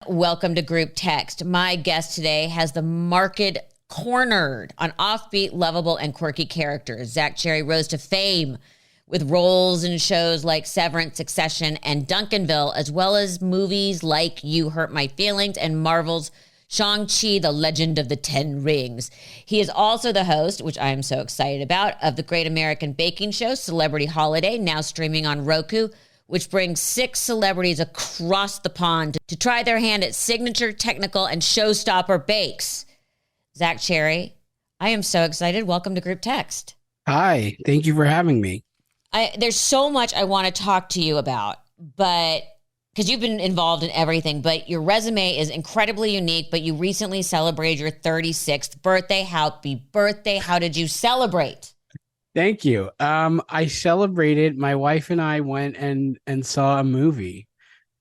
Welcome to Group Text. My guest today has the market cornered on offbeat, lovable, and quirky characters. Zach Cherry rose to fame with roles in shows like Severance, Succession, and Duncanville, as well as movies like You Hurt My Feelings and Marvel's Shang-Chi, The Legend of the Ten Rings. He is also the host, which I am so excited about, of the Great American Baking Show, Celebrity Holiday, now streaming on Roku, which brings 6 celebrities across the pond to try their hand at signature, technical, and showstopper bakes. Zach Cherry, I am so excited. Welcome to Group Text. Hi, thank you for having me. There's so much I want to talk to you about, but because you've been involved in everything, but your resume is incredibly unique, but you recently celebrated your 36th birthday. Happy birthday. How did you celebrate? Thank you. I celebrated. My wife and I went and saw a movie.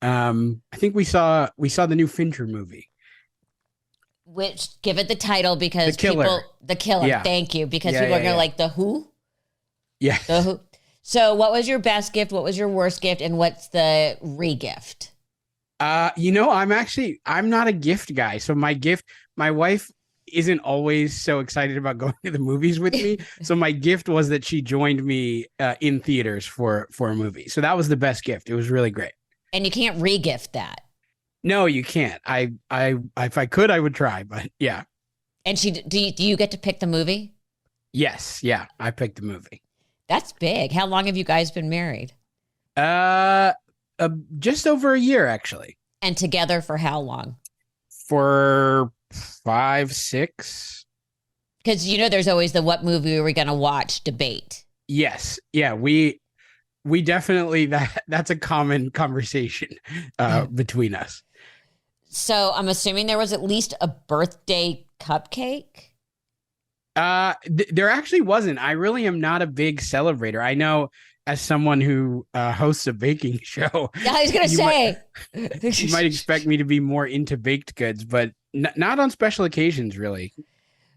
I think we saw the new Fincher movie. Which, give it the title because The Killer. The Killer. Yeah. Thank you. Because people are going to like The Who? Yeah. The Who. So what was your best gift? What was your worst gift? And what's the re-gift? I'm not a gift guy. So my wife isn't always so excited about going to the movies with me. So my gift was that she joined me in theaters for a movie. So that was the best gift. It was really great. And you can't re-gift that. No, you can't. I if I could, I would try, but yeah. And do you get to pick the movie? Yes. Yeah. I picked the movie. That's big. How long have you guys been married? Just over a year, actually. And together for how long? For 5, 6. Because there's always the what movie are we going to watch debate. Yes. Yeah. We definitely, that's a common conversation between us. So I'm assuming there was at least a birthday cupcake? There actually wasn't. I really am not a big celebrator. I know as someone who hosts a baking show. Yeah, I was going to say. You might expect me to be more into baked goods, but not on special occasions, really.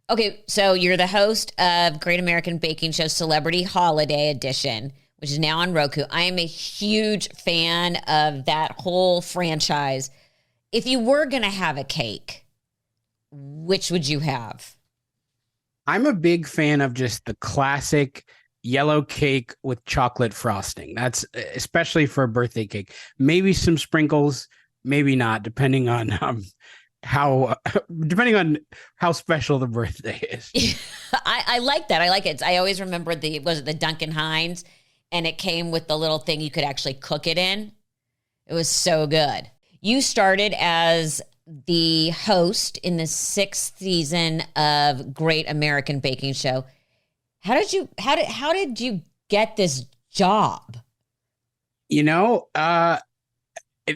Okay, so you're the host of Great American Baking Show Celebrity Holiday Edition, which is now on Roku. I am a huge fan of that whole franchise. If you were going to have a cake, which would you have? I'm a big fan of just the classic yellow cake with chocolate frosting. That's especially for a birthday cake. Maybe some sprinkles, maybe not, depending on how special the birthday is. I like that. I like it. I always remember was it the Duncan Hines, and it came with the little thing you could actually cook it in. It was so good. You started as the host in the 6th season of Great American Baking Show. How did you get this job? It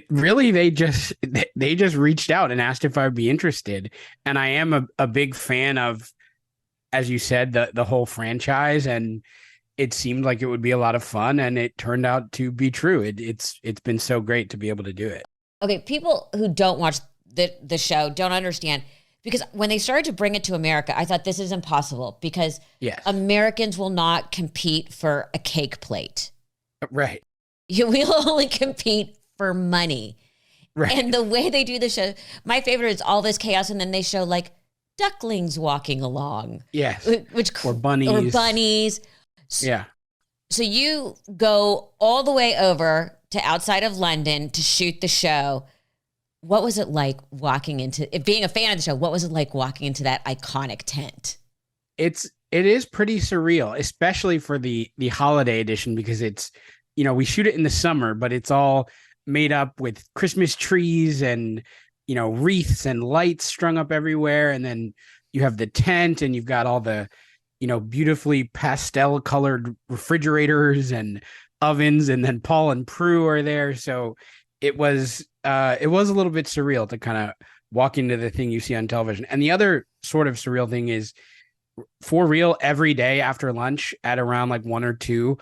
really, they just reached out and asked if I would be interested. And I am a big fan of, as you said, the whole franchise, and it seemed like it would be a lot of fun, and it turned out to be true. It's been so great to be able to do it. Okay, people who don't watch the show don't understand, because when they started to bring it to America, I thought this is impossible because Americans will not compete for a cake plate. Right. We'll only compete for money. Right. And the way they do the show, my favorite is all this chaos, and then they show like ducklings walking along. Yes. Or bunnies. Yeah. So you go all the way over to outside of London to shoot the show. What was it like being a fan of the show? What was it like walking into that iconic tent? It is pretty surreal, especially for the holiday edition, because it's, we shoot it in the summer, but it's all made up with Christmas trees and, wreaths and lights strung up everywhere. And then you have the tent, and you've got all the, beautifully pastel colored refrigerators and ovens, and then Paul and Prue are there. So it was a little bit surreal to kind of walk into the thing you see on television. And the other sort of surreal thing is, for real, every day after lunch at around like 1 or 2,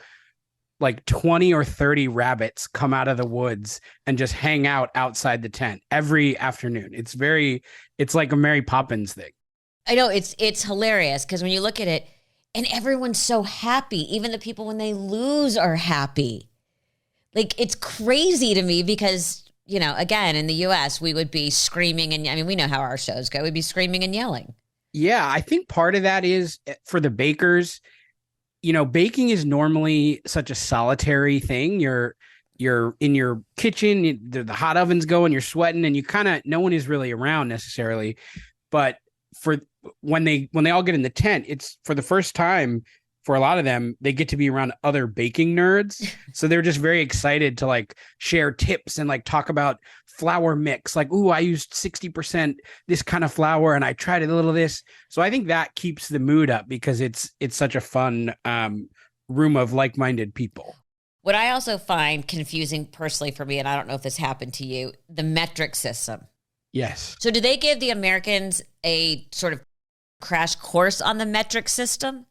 like 20 or 30 rabbits come out of the woods and just hang out outside the tent every afternoon. It's like a Mary Poppins thing. I know, it's hilarious because when you look at it, and everyone's so happy, even the people when they lose are happy. Like, it's crazy to me because again, in the US, we would be screaming and I mean, we know how our shows go. We'd be screaming and yelling. Yeah, I think part of that is for the bakers, baking is normally such a solitary thing. You're in your kitchen, the hot oven's going, you're sweating, and you kind of no one is really around necessarily. But for when they all get in the tent, it's for the first time for a lot of them, they get to be around other baking nerds. So they're just very excited to like share tips and like talk about flour mix. Like, ooh, I used 60% this kind of flour and I tried a little of this. So I think that keeps the mood up because it's such a fun room of like-minded people. What I also find confusing personally for me, and I don't know if this happened to you, the metric system. Yes. So do they give the Americans a sort of crash course on the metric system?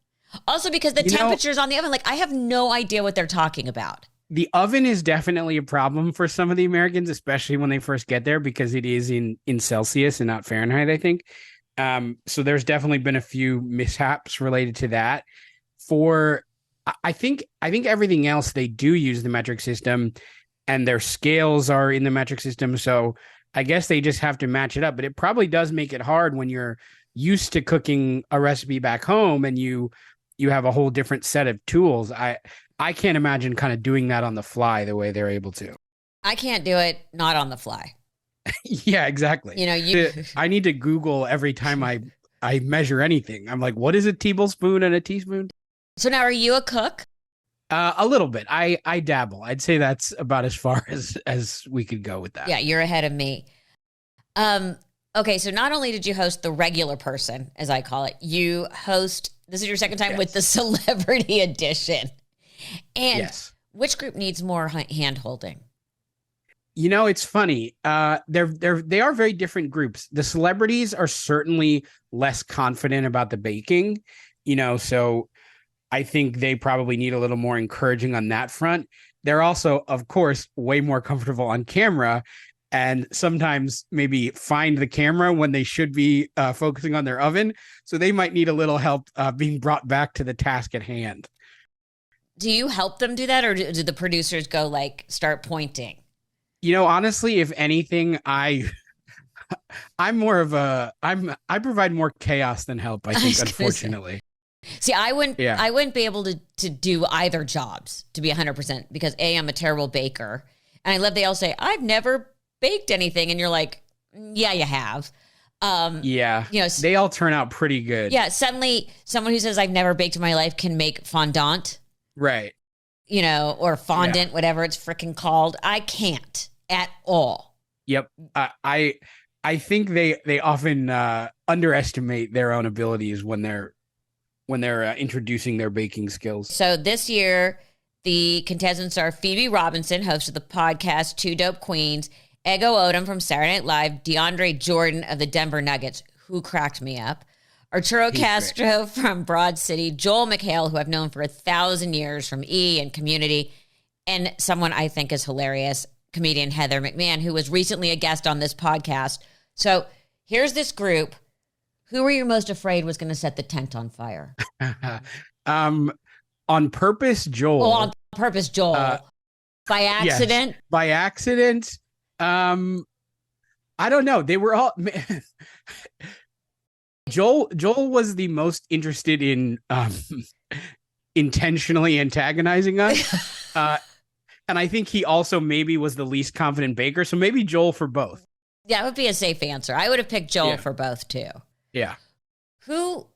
Also because the temperatures on the oven, like I have no idea what they're talking about. The oven is definitely a problem for some of the Americans, especially when they first get there, because it is in Celsius and not Fahrenheit, I think. So there's definitely been a few mishaps related to that. I think everything else, they do use the metric system and their scales are in the metric system. So I guess they just have to match it up. But it probably does make it hard when you're used to cooking a recipe back home and you have a whole different set of tools. I can't imagine kind of doing that on the fly the way they're able to. I can't do it not on the fly. Yeah, exactly. I need to Google every time I measure anything. I'm like, what is a tablespoon and a teaspoon? So now are you a cook? A little bit. I dabble. I'd say that's about as far as we could go with that. Yeah, you're ahead of me. Okay, so not only did you host the regular person, as I call it, you host, this is your second time with the celebrity edition. And which group needs more hand holding? It's funny. They are very different groups. The celebrities are certainly less confident about the baking, so I think they probably need a little more encouraging on that front. They're also, of course, way more comfortable on camera and sometimes maybe find the camera when they should be focusing on their oven. So they might need a little help being brought back to the task at hand. Do you help them do that, or do the producers go like start pointing? Honestly, if anything, I'm more of I provide more chaos than help, I think, unfortunately. See, I wouldn't be able to do either jobs, to be 100%, because A, I'm a terrible baker. And I love they all say, I've never baked anything. And you're like, yeah, you have. They all turn out pretty good. Yeah. Suddenly someone who says I've never baked in my life can make fondant. Right. Or fondant, whatever it's freaking called. I can't at all. Yep. I think they often underestimate their own abilities when they're introducing their baking skills. So this year, the contestants are Phoebe Robinson, host of the podcast Two Dope Queens, Ego Odom from Saturday Night Live, DeAndre Jordan of the Denver Nuggets, who cracked me up, Arturo Castro from Broad City, Joel McHale, who I've known for 1,000 years from E! And Community, and someone I think is hilarious, comedian Heather McMahon, who was recently a guest on this podcast. So here's this group. Who were you most afraid was going to set the tent on fire? On purpose, Joel. Oh, on purpose, Joel. By accident? Yes. By accident. I don't know. They were all... Joel was the most interested in intentionally antagonizing us. And I think he also maybe was the least confident baker. So maybe Joel for both. Yeah, it would be a safe answer. I would have picked Joel for both, too. Yeah. Who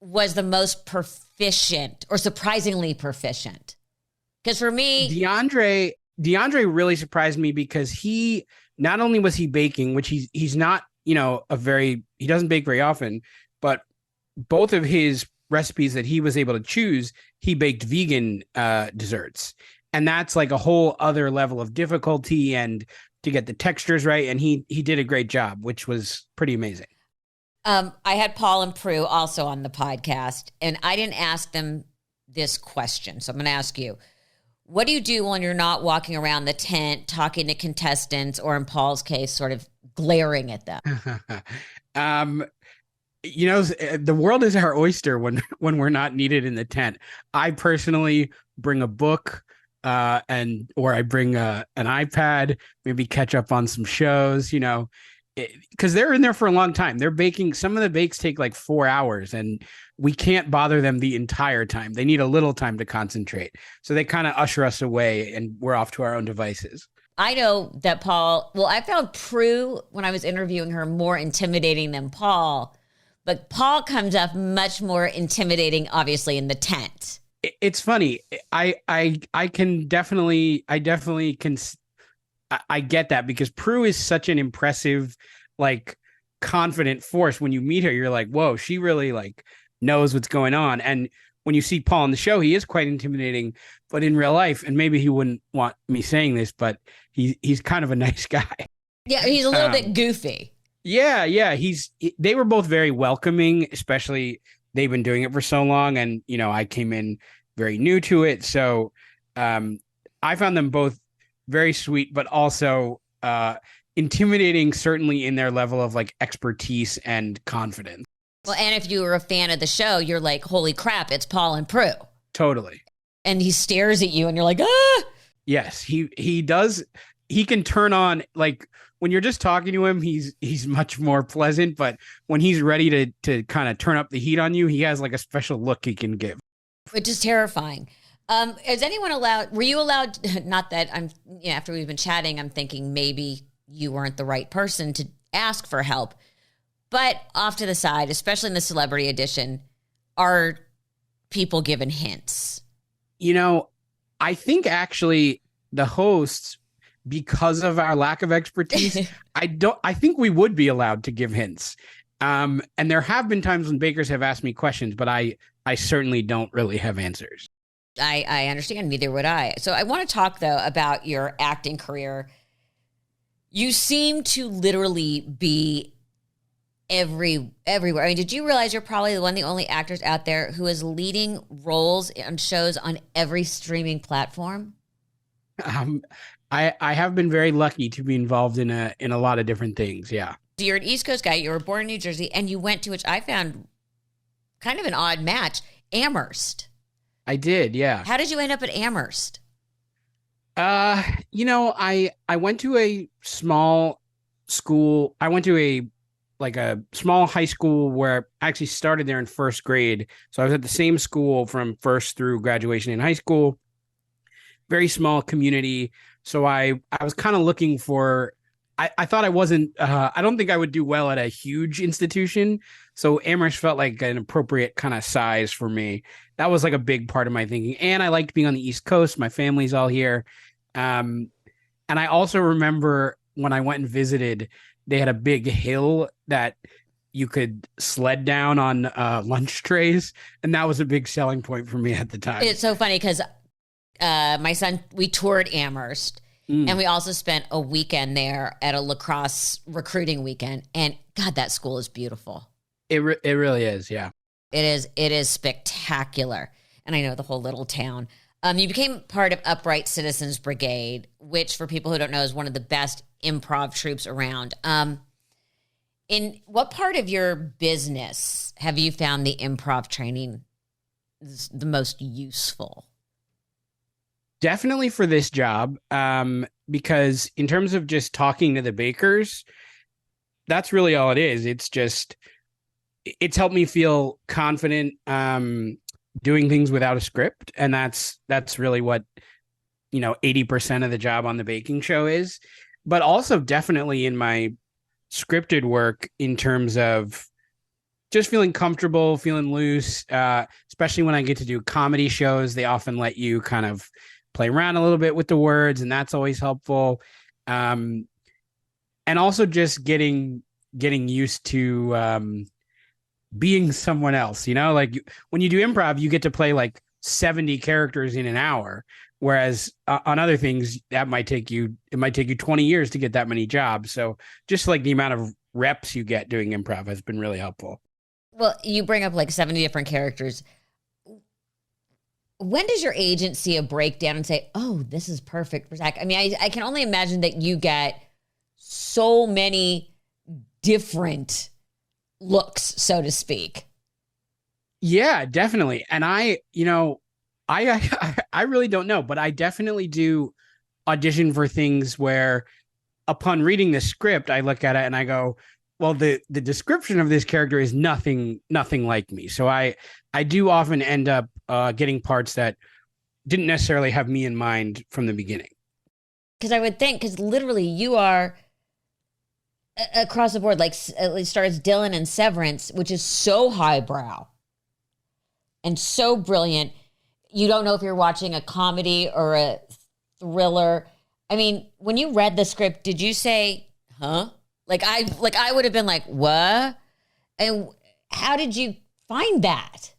was the most proficient or surprisingly proficient? Because for me... DeAndre really surprised me because he, not only was he baking, which he's not, he doesn't bake very often, but both of his recipes that he was able to choose, he baked vegan desserts. And that's like a whole other level of difficulty and to get the textures right. And he did a great job, which was pretty amazing. I had Paul and Prue also on the podcast, and I didn't ask them this question. So I'm going to ask you, what do you do when you're not walking around the tent talking to contestants, or in Paul's case, sort of glaring at them? The world is our oyster when we're not needed in the tent. I personally bring a book and or I bring an iPad, maybe catch up on some shows, because they're in there for a long time. They're baking. Some of the bakes take like 4 hours, and we can't bother them the entire time. They need a little time to concentrate. So they kind of usher us away, and we're off to our own devices. I know that I found Prue, when I was interviewing her, more intimidating than Paul, but Paul comes up much more intimidating, obviously, in the tent. It's funny. I can definitely, I get that, because Prue is such an impressive, like, confident force. When you meet her, you're like, whoa, she really like knows what's going on. And when you see Paul in the show, he is quite intimidating, but in real life, and maybe he wouldn't want me saying this, but he's kind of a nice guy. Yeah, he's a little bit goofy. Yeah. They were both very welcoming, especially they've been doing it for so long. And, I came in very new to it. So I found them both very sweet, but also intimidating, certainly in their level of like expertise and confidence. Well, and if you were a fan of the show, you're like, holy crap, it's Paul and Prue. Totally. And he stares at you and you're like, ah. Yes, he does. He can turn on, like, when you're just talking to him, he's much more pleasant. But when he's ready to kind of turn up the heat on you, he has like a special look he can give. Which is terrifying. Is anyone allowed, were you allowed, not that after we've been chatting, I'm thinking maybe you weren't the right person to ask for help. But off to the side, especially in the celebrity edition, are people given hints? I think actually the hosts, because of our lack of expertise, I think we would be allowed to give hints. And there have been times when bakers have asked me questions, but I certainly don't really have answers. I understand. Neither would I. So I want to talk, though, about your acting career. You seem to literally be everywhere. I mean, did you realize you're probably the only actors out there who is leading roles on shows on every streaming platform? I have been very lucky to be involved in a lot of different things. Yeah. So you're an East Coast guy. You were born in New Jersey, and you went to, which I found kind of an odd match, Amherst. I did. Yeah. How did you end up at Amherst? I went to a small school. I went to a small high school where I actually started there in first grade. So I was at the same school from first through graduation in high school. Very small community. So I was kind of looking for, I thought I don't think I would do well at a huge institution. So Amherst felt like an appropriate kind of size for me. That was like a big part of my thinking. And I liked being on the East Coast. My family's all here. And I also remember when I went and visited, they had a big hill that you could sled down on lunch trays. And that was a big selling point for me at the time. It's so funny because my son, we toured Amherst and we also spent a weekend there at a lacrosse recruiting weekend. And God, that school is beautiful. It really is. Yeah, it is spectacular. And I know the whole little town. You became part of Upright Citizens Brigade, which for people who don't know is one of the best improv troupes around. In what part of your business have you found the improv training the most useful? Definitely for this job, because in terms of just talking to the bakers, that's really all it is. It's helped me feel confident doing things without a script. And that's really what, 80% of the job on the baking show is. But also definitely in my scripted work in terms of just feeling comfortable, feeling loose, especially when I get to do comedy shows. They often let you kind of play around a little bit with the words, and that's always helpful. And also just getting used to being someone else, like when you do improv, you get to play like 70 characters in an hour. Whereas on other things it might take you 20 years to get that many jobs. So just like the amount of reps you get doing improv has been really helpful. Well, you bring up like 70 different characters. When does your agent see a breakdown and say, oh, this is perfect for Zach? I mean, I can only imagine that you get so many different looks, so to speak. Yeah, definitely. And I I really don't know, but I definitely do audition for things where upon reading the script, I look at it and I go, well, the description of this character is nothing like me. So I do often end up getting parts that didn't necessarily have me in mind from the beginning. Because I would think, because literally you are across the board, like at least stars Dylan and Severance, which is so highbrow and so brilliant. You don't know if you're watching a comedy or a thriller. I mean, when you read the script, did you say, huh? Like I would have been like, what? And how did you find that?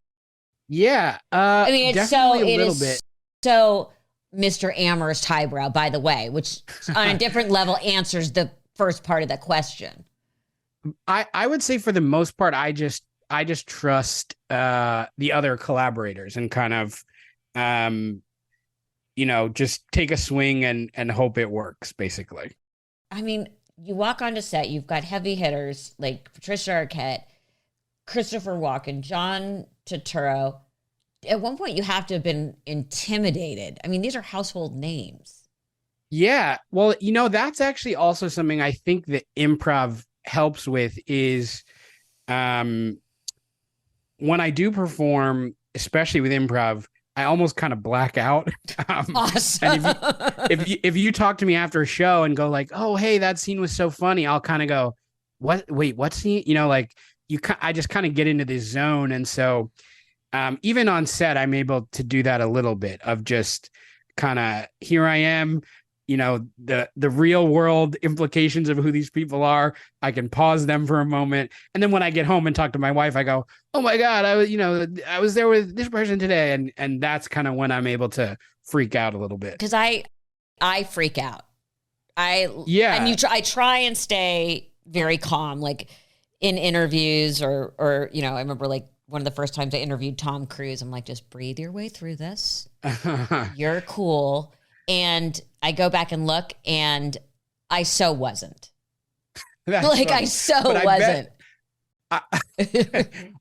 Yeah. I mean, it's definitely a little bit. So Mr. Amherst highbrow, by the way, which on a different level answers the first part of the question. I would say for the most part, I just trust the other collaborators and kind of just take a swing and hope it works, basically. I mean, you walk onto set, you've got heavy hitters like Patricia Arquette, Christopher Walken, John Turturro. At one point, you have to have been intimidated. I mean, these are household names. Yeah. Well, that's actually also something I think that improv helps with is when I do perform, especially with improv, I almost kind of black out. Awesome. And if you talk to me after a show and go like, "Oh, hey, that scene was so funny," I'll kind of go, "What? Wait, what scene?" I just kind of get into this zone, and so even on set, I'm able to do that a little bit of just kind of here I am. The real world implications of who these people are. I can pause them for a moment. And then when I get home and talk to my wife, I go, oh my God, I was there with this person today. And that's kind of when I'm able to freak out a little bit. Because I freak out. And I try and stay very calm, like in interviews or I remember like one of the first times I interviewed Tom Cruise, I'm like, just breathe your way through this. You're cool. And I go back and look, and I so wasn't. That's like funny. I so wasn't.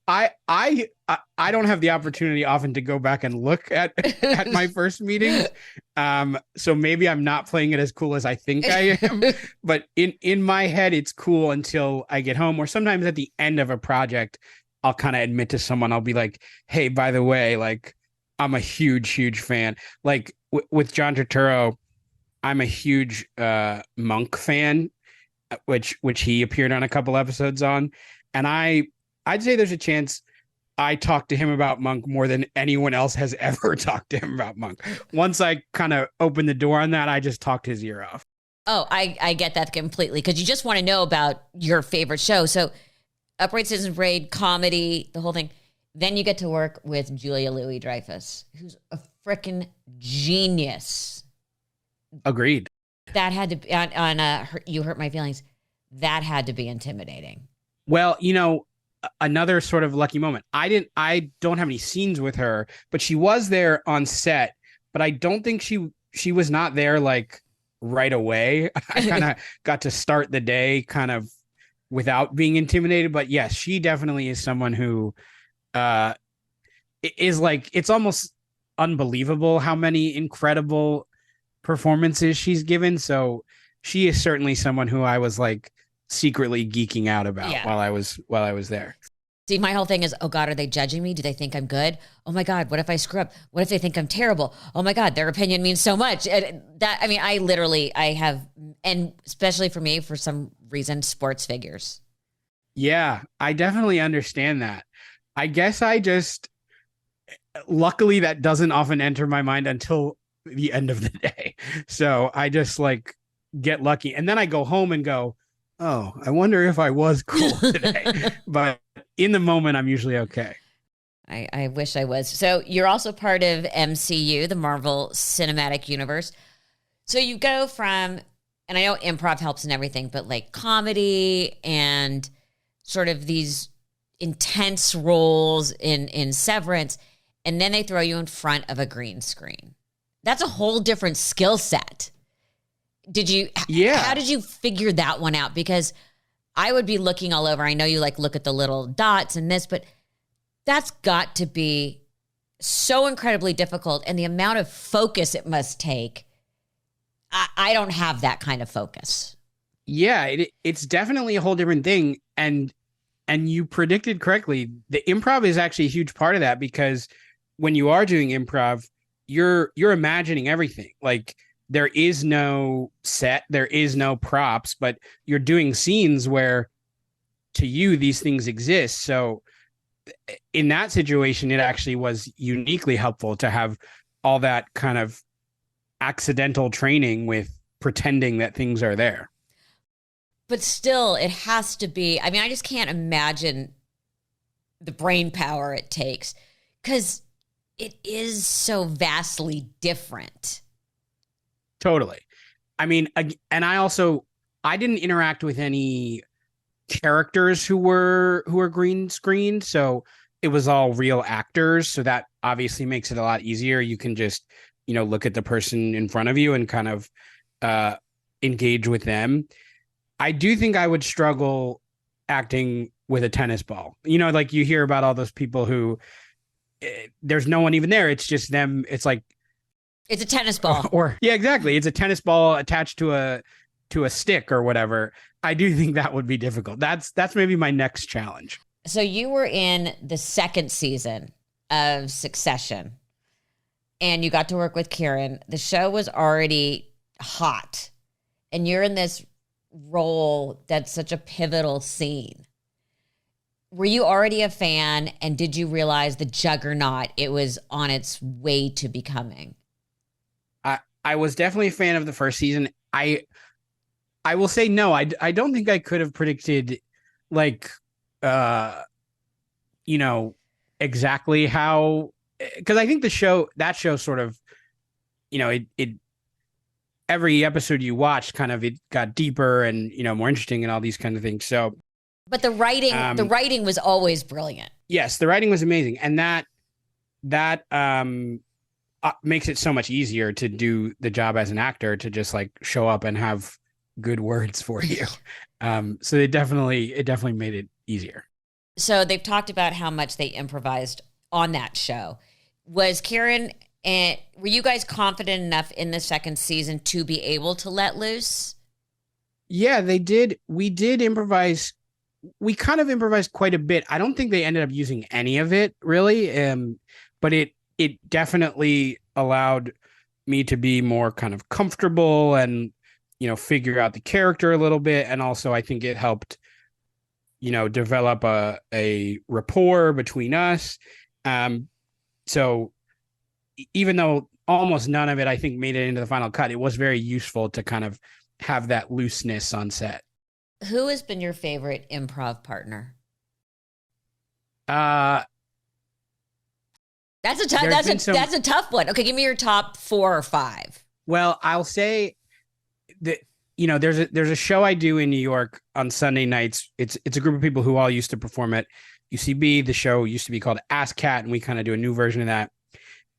I don't have the opportunity often to go back and look at my first meetings. So maybe I'm not playing it as cool as I think I am. But in my head, it's cool until I get home, or sometimes at the end of a project, I'll kind of admit to someone, I'll be like, hey, by the way, like I'm a huge fan. Like with John Turturro, I'm a huge Monk fan, which he appeared on a couple episodes on. And I'd say there's a chance I talked to him about Monk more than anyone else has ever talked to him about Monk. Once I kind of opened the door on that, I just talked his ear off. Oh, I get that completely, because you just want to know about your favorite show. So Upright Citizens Brigade, comedy, the whole thing. Then you get to work with Julia Louis-Dreyfus, who's a freaking genius. Agreed. That had to be on You Hurt My Feelings. That had to be intimidating. Well, another sort of lucky moment. I don't have any scenes with her, but she was there on set, but I don't think she was not there like right away. I kind of got to start the day kind of without being intimidated. But yes, she definitely is someone who is like, it's almost unbelievable how many incredible performances she's given. So she is certainly someone who I was like secretly geeking out about while I was there. See, my whole thing is, oh God, are they judging me? Do they think I'm good? Oh my God, what if I screw up? What if they think I'm terrible? Oh my God, their opinion means so much. And I have, and especially for me, for some reason, sports figures. Yeah, I definitely understand that. I guess luckily that doesn't often enter my mind until the end of the day. So I just like get lucky. And then I go home and go, oh, I wonder if I was cool today. But in the moment, I'm usually okay. I wish I was. So you're also part of MCU, the Marvel Cinematic Universe. So you go from, and I know improv helps and everything, but like comedy and sort of these intense roles in Severance, and then they throw you in front of a green screen. That's a whole different skill set. How did you figure that one out? Because I would be looking all over. I know you like look at the little dots and this, but that's got to be so incredibly difficult, and the amount of focus it must take. I don't have that kind of focus. Yeah, it's definitely a whole different thing. And you predicted correctly. The improv is actually a huge part of that, because when you are doing improv, you're imagining everything. Like, there is no set, there is no props, but you're doing scenes where to you these things exist. So in that situation, it actually was uniquely helpful to have all that kind of accidental training with pretending that things are there. But still, it has to be. I mean, I just can't imagine the brain power it takes, because it is so vastly different. Totally. I mean, and I didn't interact with any characters who were green screened, so it was all real actors. So that obviously makes it a lot easier. You can just, look at the person in front of you and kind of engage with them. I do think I would struggle acting with a tennis ball. Like, you hear about all those people who there's no one even there. It's just them. It's like, it's a tennis ball. Or yeah, exactly. It's a tennis ball attached to a stick or whatever. I do think that would be difficult. That's maybe my next challenge. So you were in the second season of Succession, and you got to work with Kieran. The show was already hot, and you're in this role that's such a pivotal scene. Were you already a fan, and did you realize the juggernaut it was on its way to becoming? I was definitely a fan of the first season. I will say no. I don't think I could have predicted, like, exactly how, because I think that show sort of, it every episode you watched kind of, it got deeper and, more interesting and all these kinds of things. So, but the writing was always brilliant. Yes, the writing was amazing, and that makes it so much easier to do the job as an actor, to just like show up and have good words for you. So it definitely made it easier. So they've talked about how much they improvised on that show. Was Kieran and were you guys confident enough in the second season to be able to let loose? Yeah, they did. We did improvise. We kind of improvised quite a bit. I don't think they ended up using any of it really. But it definitely allowed me to be more kind of comfortable and, figure out the character a little bit. And also I think it helped, develop a rapport between us. So even though almost none of it, I think, made it into the final cut, it was very useful to kind of have that looseness on set. Who has been your favorite improv partner? That's a tough one. Okay, give me your top 4 or 5. Well, I'll say that there's a show I do in New York on Sunday nights. It's a group of people who all used to perform at UCB. The show used to be called Ask Cat, and we kind of do a new version of that.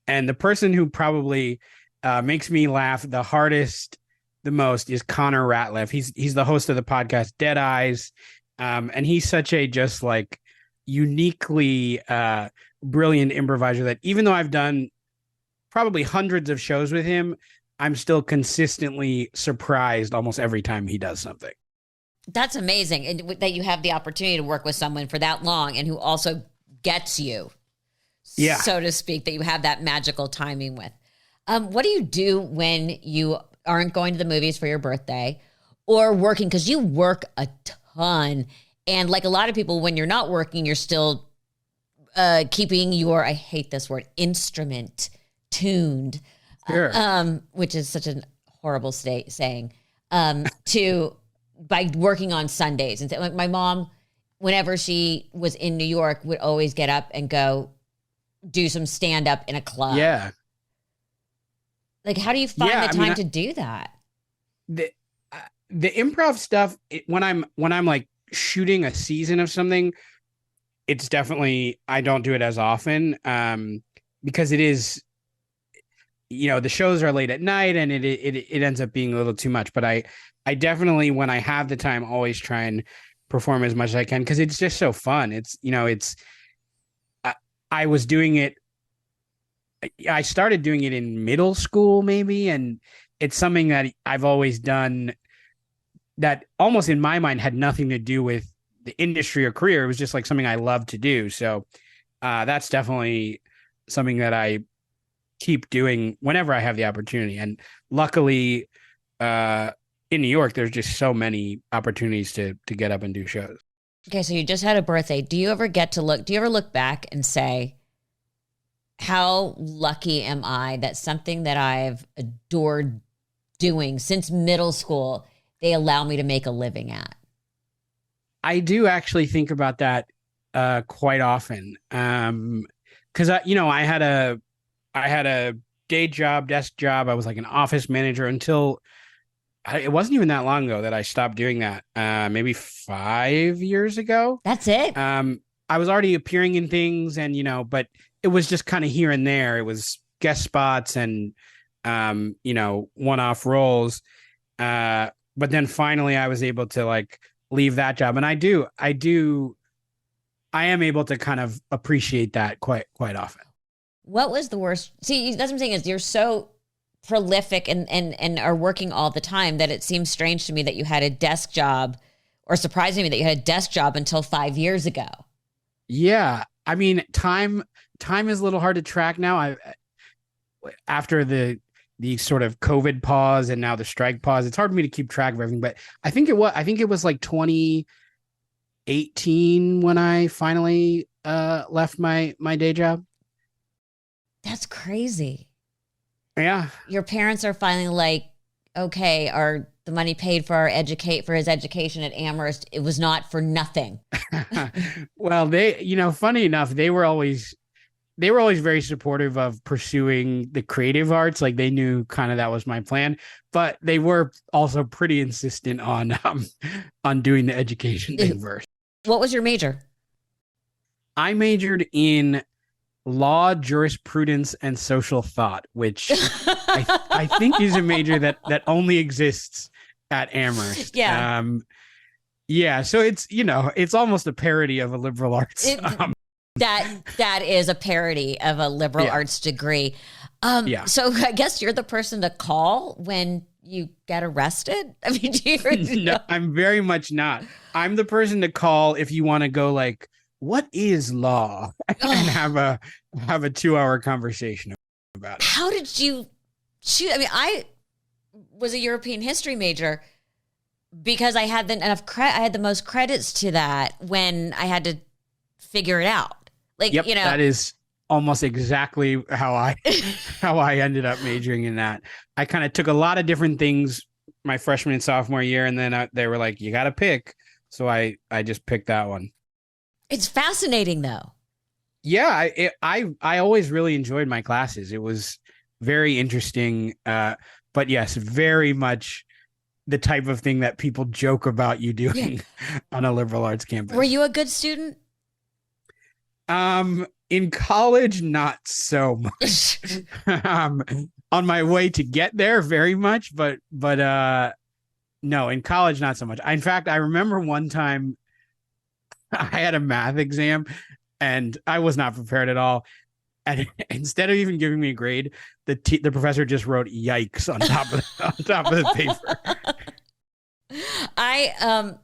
And the person who probably makes me laugh the hardest, the most, is Connor Ratliff. He's the host of the podcast Dead Eyes, and he's such a just like uniquely brilliant improviser that even though I've done probably hundreds of shows with him, I'm still consistently surprised almost every time he does something. That's amazing, and that you have the opportunity to work with someone for that long and who also gets you, so to speak, that you have that magical timing with. What do you do when you aren't going to the movies for your birthday or working? Because you work a ton, and like a lot of people, when you're not working, you're still keeping your, I hate this word, instrument tuned, sure. Which is such a horrible saying, by working on Sundays. And like my mom, whenever she was in New York, would always get up and go do some stand up in a club. Yeah. Like, how do you find the time to do that? The improv stuff, when I'm like shooting a season of something, it's definitely, I don't do it as often, because it is, the shows are late at night and it ends up being a little too much. But I definitely, when I have the time, always try and perform as much as I can, because it's just so fun. It's, I was doing it I started doing it in middle school, maybe, and it's something that I've always done that almost in my mind had nothing to do with the industry or career. It was just like something I love to do. So that's definitely something that I keep doing whenever I have the opportunity. And luckily, in New York, there's just so many opportunities to get up and do shows. Okay, so you just had a birthday. Do you ever look back and say, how lucky am I that something that I've adored doing since middle school, they allow me to make a living at? I do actually think about that quite often. Because I had a day job, desk job. I was like an office manager until it wasn't even that long ago that I stopped doing that. Maybe 5 years ago. That's it. I was already appearing in things, and but it was just kind of here and there. It was guest spots and one-off roles. But then finally, I was able to like leave that job, and I am able to kind of appreciate that quite often. What was the worst? See, that's what I'm saying is you're so prolific and are working all the time that it seems strange to me that you had a desk job, or surprising me that you had a desk job until 5 years ago. Yeah. I mean, time is a little hard to track now. After the sort of COVID pause and now the strike pause, it's hard for me to keep track of everything. But I think it was like 2018 when I finally left my day job. That's crazy. Yeah. Your parents are finally like, okay, are the money paid for his education at Amherst? It was not for nothing. Well, funny enough, they were always very supportive of pursuing the creative arts. Like they knew kind of that was my plan, but they were also pretty insistent on doing the education thing first. What was your major? I majored in law, jurisprudence, and social thought, which I think is a major that only exists at Amherst. Yeah. Yeah. So it's almost a parody of a liberal arts. That is a parody of a liberal arts degree. Yeah. So I guess you're the person to call when you get arrested. I mean, No, I'm very much not. I'm the person to call if you want to go like, what is law? And have a 2-hour conversation about it. How did you shoot? I mean, I was a European history major because I had I had the most credits to that when I had to figure it out. Like, yep, that is almost exactly how I ended up majoring in that. I kind of took a lot of different things my freshman and sophomore year, and then they were like, you got to pick. So I just picked that one. It's fascinating, though. Yeah, I always really enjoyed my classes. It was very interesting, but yes, very much the type of thing that people joke about you doing on a liberal arts campus. Were you a good student? In college, not so much. On my way to get there, very much, but no, in college, not so much. In fact, I remember one time I had a math exam and I was not prepared at all. And instead of even giving me a grade, the professor just wrote "yikes" on top of the paper. I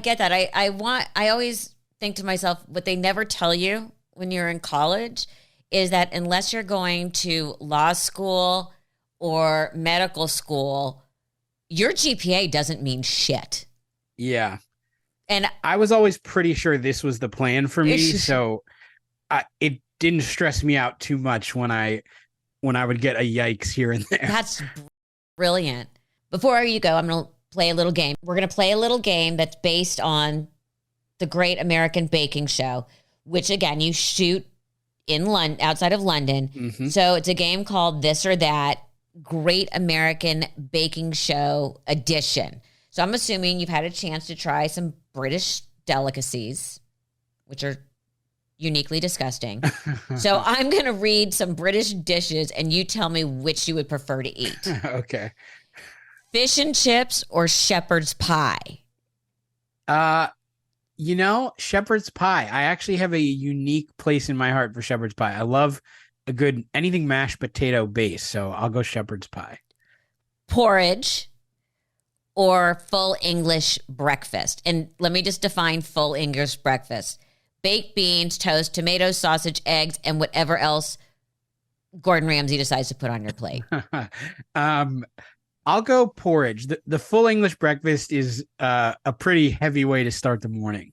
get that. I always think to myself, what they never tell you when you're in college is that unless you're going to law school or medical school, your GPA doesn't mean shit. Yeah. And I was always pretty sure this was the plan for me. So it didn't stress me out too much when I would get a yikes here and there. That's brilliant. Before you go, I'm going to play a little game. We're going to play a little game that's based on the Great American Baking Show, which again, you shoot in London, outside of London. Mm-hmm. So it's a game called This or That Great American Baking Show Edition. So I'm assuming you've had a chance to try some British delicacies, which are uniquely disgusting. So I'm going to read some British dishes and you tell me which you would prefer to eat. Okay. Fish and chips or shepherd's pie? Shepherd's pie. I actually have a unique place in my heart for shepherd's pie. I love a good anything mashed potato base, so I'll go shepherd's pie. Porridge or full English breakfast? And let me just define full English breakfast. Baked beans, toast, tomatoes, sausage, eggs, and whatever else Gordon Ramsay decides to put on your plate. I'll go porridge. The full English breakfast is a pretty heavy way to start the morning.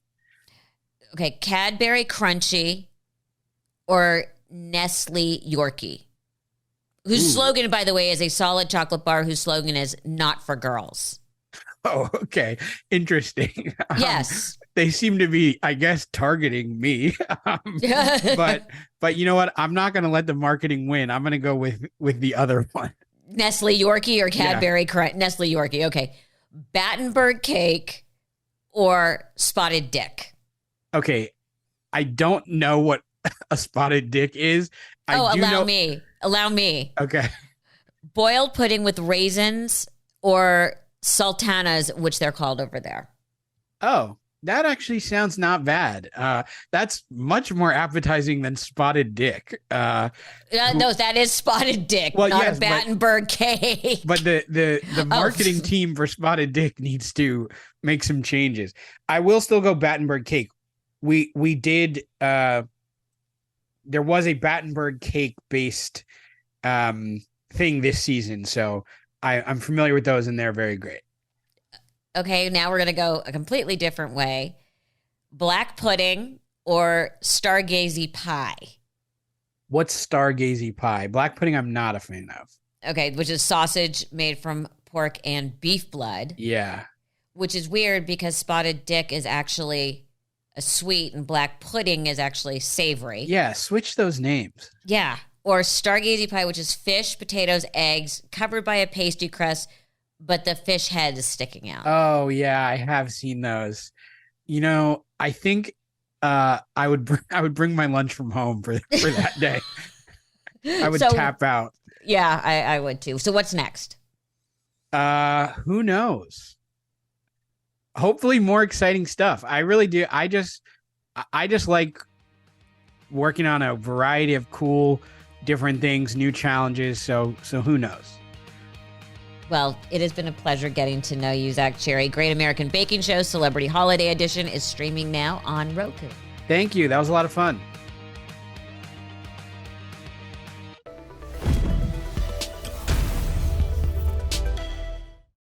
Okay, Cadbury Crunchy or Nestle Yorkie, whose slogan, by the way, is a solid chocolate bar whose slogan is not for girls. Oh, okay. Interesting. Yes. They seem to be, I guess, targeting me. But you know what? I'm not going to let the marketing win. I'm going to go with the other one. Nestle Yorkie or Cadbury Crunch? Nestle Yorkie. Okay. Battenberg cake or spotted dick? Okay. I don't know what a spotted dick is. Allow me. Okay. Boiled pudding with raisins or sultanas, which they're called over there. Oh, that actually sounds not bad. That's much more appetizing than spotted dick. No, that is spotted dick, not a Battenberg cake. But the marketing team for spotted dick needs to make some changes. I will still go Battenberg cake. We did. There was a Battenberg cake based thing this season, so I'm familiar with those, and they're very great. Okay, now we're going to go a completely different way. Black pudding or stargazy pie? What's stargazy pie? Black pudding I'm not a fan of. Okay, which is sausage made from pork and beef blood. Yeah. Which is weird because spotted dick is actually a sweet and black pudding is actually savory. Yeah, switch those names. Yeah. Or stargazy pie, which is fish, potatoes, eggs, covered by a pastry crust, but the fish head is sticking out. Oh, yeah, I have seen those. I think I would bring my lunch from home for that day. I would tap out. Yeah, I would too. So what's next? Who knows? Hopefully more exciting stuff. I really do. I just like working on a variety of cool, different things, new challenges. So who knows? Well, it has been a pleasure getting to know you, Zach Cherry. Great American Baking Show Celebrity Holiday Edition is streaming now on Roku. Thank you. That was a lot of fun.